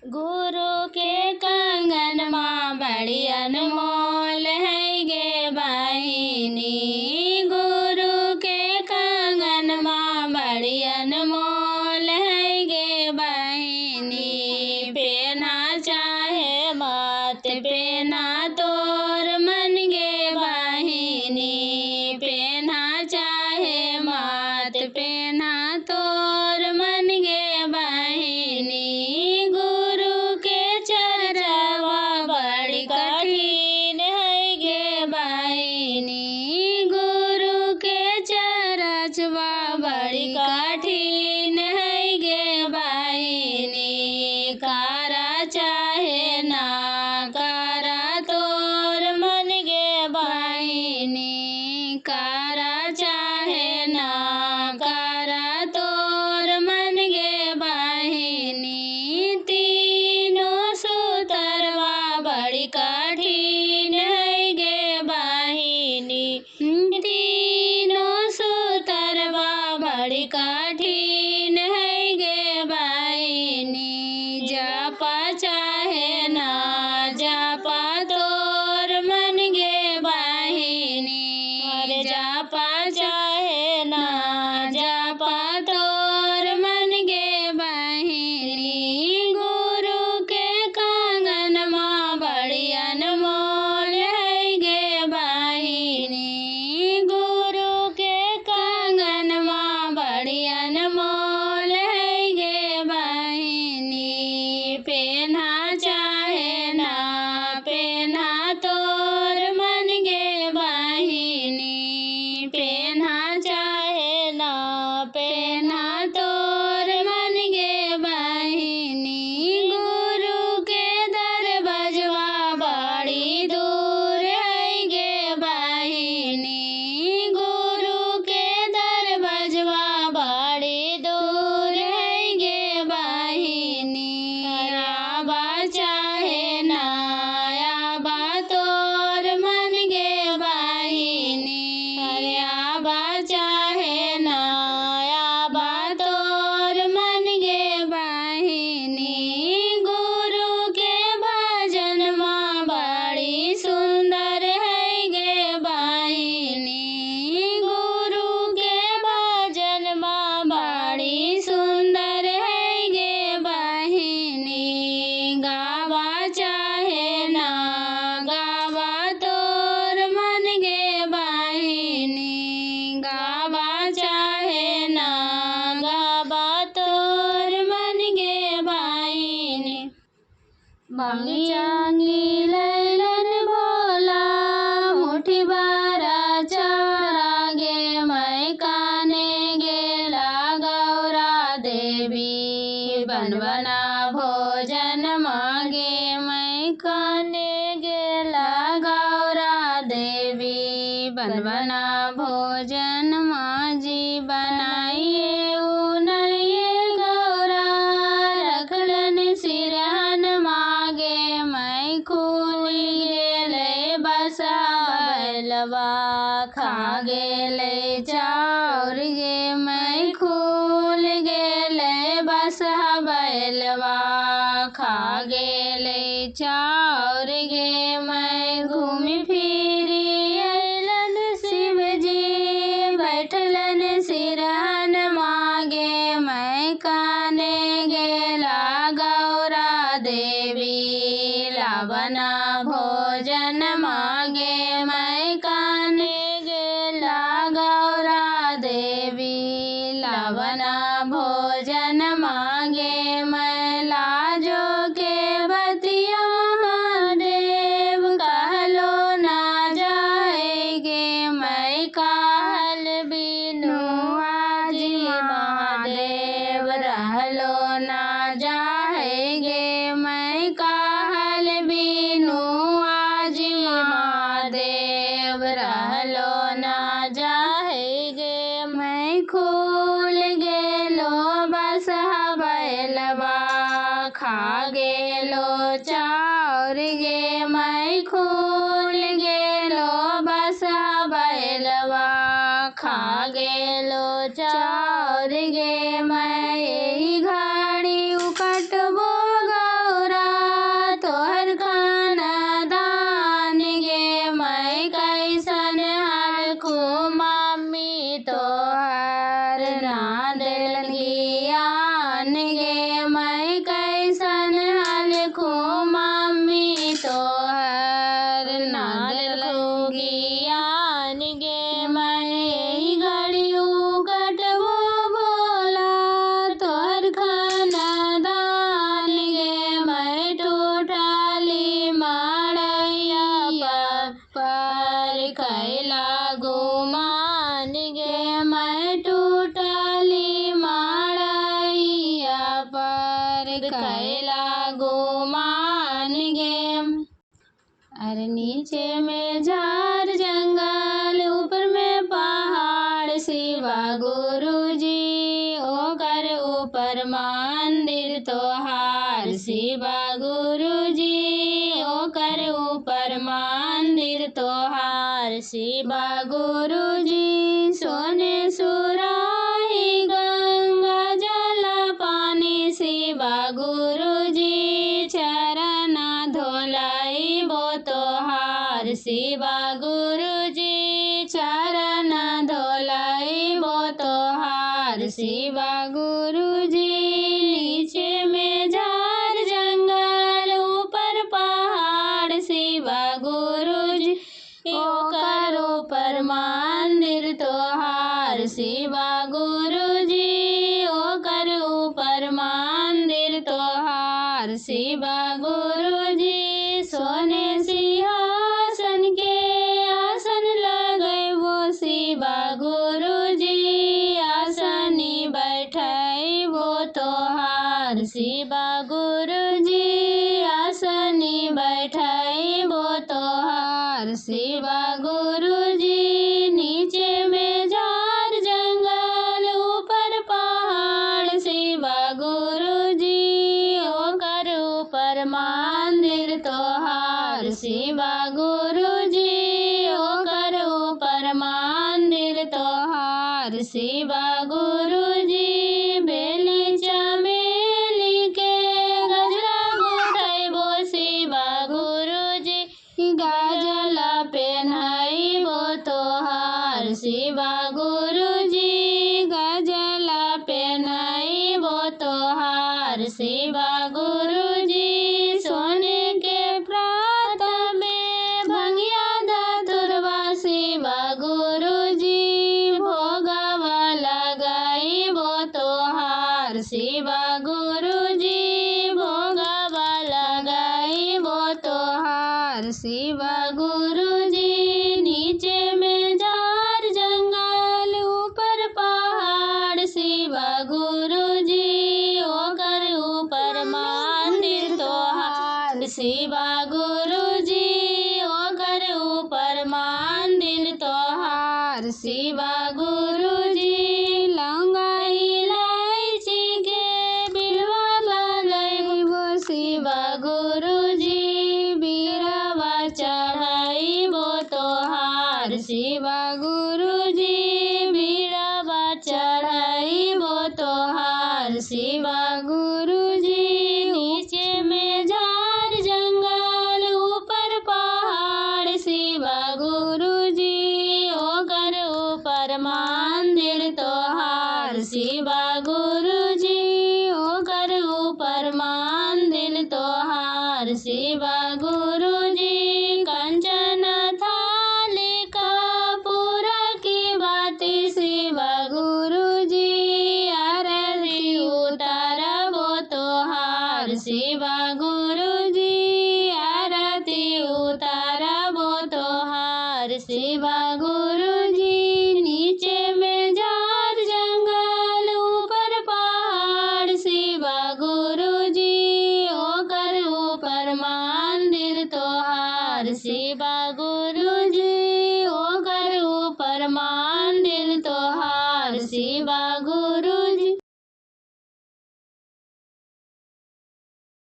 गुरु के कंगन माँ बड़ी अनमोल है गे बहिनी। गुरु के कंगन माँ बड़ी अनमोल है गे बहिनी। पेना चाहे मत पेना तोर मन गे बहिनी। पेना चाहे मत पेना तोर मन गे बहिनी। गुरु के चरवा बड़ी कठिन है गे बहिनी। गुरु के चरचवा बड़ी कठिन है गे बहिनी। कारा चाहे ना कारा तोर मन गे बहिनी। कारा चाहे ना कारा तोर मन गे बहिनी। तीनों सूतरवा बड़ी कठिन है गे बहिनी। तीनों सूतरवा बड़ी कठिन है गे बहिनी। जापा चाहे ना जापा तोर मन गे बहिनी। अरे जापा चाहे ना जापा तोर मन गे बहिनी। गुरु के कंगन माँ बड़ी अनमोल है गे बहिनी। गुरु के कंगन माँ बड़ी अनमोल है गे बहिनी। पेना चाहे ना पेना तोर मन गे बहिनी। पेना चाहे ना पेना तोर मन गे बहिनी। गुरु के दरबजवा बड़ी दूर है गे बहिनी। गुरु के दरबजवा बड़ी दूर है गे बहिनी। आबा चाहे ना आबा तोर मन गे बहिनी। अरे आबा चाहे ना आबा तोर मन गे बहिनी। गुरु के भजन माँ बड़ी सुंदर है गे बहिनी। गुरु के भजन माँ बड़ी सुंदर है गे बहिनी। गावा चाहे ना गावा तोर मन गे बहिनी। गावा चाहे ना गावा तोर मन गे बहिनी। मंगी लैलन भोला मुठी बारा चारा गे। मैं काने गेला गौरा देवी बनवना भोजन मांगे। मैं काने गेला गौरा देवी बनवना भोजन माजी। बनाइए उनये गौरा रखलन सिरहन मागे। मैं खूल गेले बसा बैलवा खा गेले चाउर गे। मैं खूल गेले बसा बैलवा खा गेले चाउर गे। मैं घूमी फिरी अइलन शिवजी बैठलन सिरहन मागे। मैं काने गेला गौरा देवी लावना भोजन मागे। मैं काने गेला गौरा देवी लावना भोजन मागे। मैं लाजो के बतिया महादेव कहलो ना जाएगे। मैं कहल बिनु आजी महादेव रहलो ना जाएगे। मैं कहल बिनु आजी महादेव रहलो ना जाएगे। मैं खूल गेलो बसहा बैलवा खा गेलो चाउर गे। मैं खूल गेलो बसहा बैलवा खा गेलो चाउर गे। मैं यही घड़ी उकटबो गौरा गेला गुमान गे। अरे नीचे में झाड़ जंगल ऊपर में पहाड़ शिवा गुरुजी ओकर ऊपर मंदिर तोहार शिवा गुरुजी ओकर ऊपर मंदिर तोहार शिवा गुरुजी सोने सुराही गंगा जल पानी शिवा गुरुजी चरण धोलाई बो तोहार शिवा गुरुजी चरण धोलाई बो तोहार शिवा गुरुजी। नीचे में झाड़ जंगल ऊपर पहाड़ शिवा गुरुजी ओकर ऊपर मंदिर तोहार शिवा गुरुजी ओकर ऊपर मंदिर तोहार शिवा गुरुजी। सोने सिंहासन के आसन लगैबो शिवा गुरुजी आसनी बैठैबो तोहार शिवा गुरुजी आसनी बैठैबो तोहार शिवा गुरुजी। नीचे में झाड़ जंगल ऊपर पहाड़ शिवा गुरुजी ओकर ऊपर मंदिर तोहार शिवा गुरुजी ओकर ऊपर मंदिर तोहार शिवा गुरुजी। बेली चमेली के गजरा गुठैबो शिवा गुरुजी गजला पेन्हैबो तोहार शिवा गुरुजी गजला पेन्हैबो तोहार शिवा गुरुजी। सोने के प्रात में भंगिया धतुरवा शिवा गुरुजी भोगवा लगाइबो तोहार शिवा गुरुजी भोगवा लगाइबो तोहार शिवा गुरुजी। नीचे में झाड़ जंगल ऊपर पहाड़ शिवा गुरुजी ओकर ऊपर मंदिर तोहार शिवा गुरुजी ओकर ऊपर मंदिर तोहार शिवा गुरुजी। लौंगा इलायची के बिलवा लगैबो शिवा गुरुजी बीरवा चढ़ैबो तोहार शिवा गुरुजी बीरवा चढ़ैबो तोहार शिवा गुरुजी। नीचे में झाड़ जंगल ऊपर पहाड़ शिवा गुरुजी ओकर ऊपर मंदिर तोहार शिवा गुरुजी ओकर ऊपर मंदिर तोहार शिवा गुरुजी। कंचन थाली कपूर की बाती शिवा गुरुजी आरती उतारबो तोहार शिवा गुरुजी आरती उतारबो तोहार शिवा गुरुजी। नीचे में झाड़ जंगल ऊपर पहाड़ शिवा गुरुजी ओकर ऊपर मंदिर तोहार शिवा गुरु